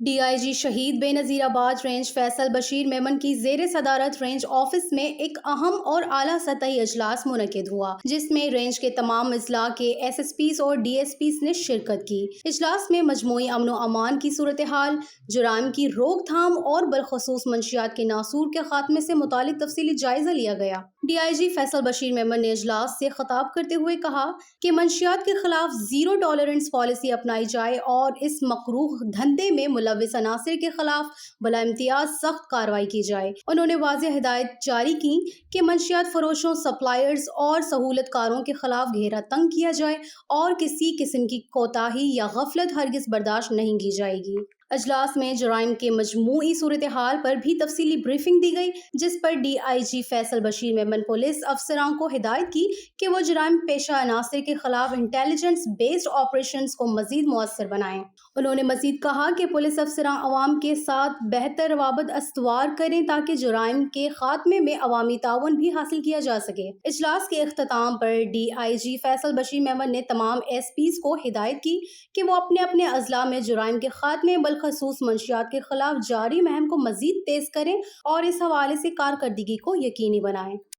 D I جی شہید بے نظیر آباد رینج فیصل بشیر میمن کی زیر صدارت رینج آفس میں ایک اہم اور اعلیٰ سطحی اجلاس منعقد ہوا، جس میں رینج کے تمام اضلاع کے ایس ایس پیز اور ڈی ایس پیز نے شرکت کی۔ اجلاس میں مجموعی امن و امان کی صورتحال، جرائم کی روک تھام اور بالخصوص منشیات کے ناصور کے خاتمے سے متعلق تفصیلی جائزہ لیا گیا۔ D I G Faisal Bashir Memon نے اجلاس سے خطاب کرتے ہوئے کہا کہ منشیات کے خلاف زیرو ٹالرنس پالیسی اپنائی جائے اور اس مکروہ دھندے میں ملوث عناصر کے خلاف بلا امتیاز سخت کارروائی کی جائے۔ انہوں نے واضح ہدایت جاری کی کہ منشیات فروشوں، سپلائرز اور سہولت کاروں کے خلاف گھیرا تنگ کیا جائے اور کسی قسم کی کوتاہی یا غفلت ہرگز برداشت نہیں کی جائے گی۔ اجلاس میں جرائم کے مجموعی صورتحال پر بھی تفصیلی بریفنگ دی گئی، جس پر D I G Faisal Bashir Memon police افسران کو ہدایت کی کہ وہ جرائم پیشہ عناصر کے خلاف انٹیلیجنس بیسڈ آپریشنز کو مزید مؤثر بنائیں۔ انہوں نے مزید کہا کہ پولیس افسران عوام کے ساتھ بہتر روابط استوار کریں تاکہ جرائم کے خاتمے میں عوامی تعاون بھی حاصل کیا جا سکے۔ اجلاس کے اختتام پر D I G Faisal Bashir Memon نے تمام ایس پیز کو ہدایت کی کہ وہ اپنے اپنے اضلاع میں جرائم کے خاتمے بالخصوص منشیات کے خلاف جاری مہم کو مزید تیز کریں اور اس حوالے سے کارکردگی کو یقینی بنائیں۔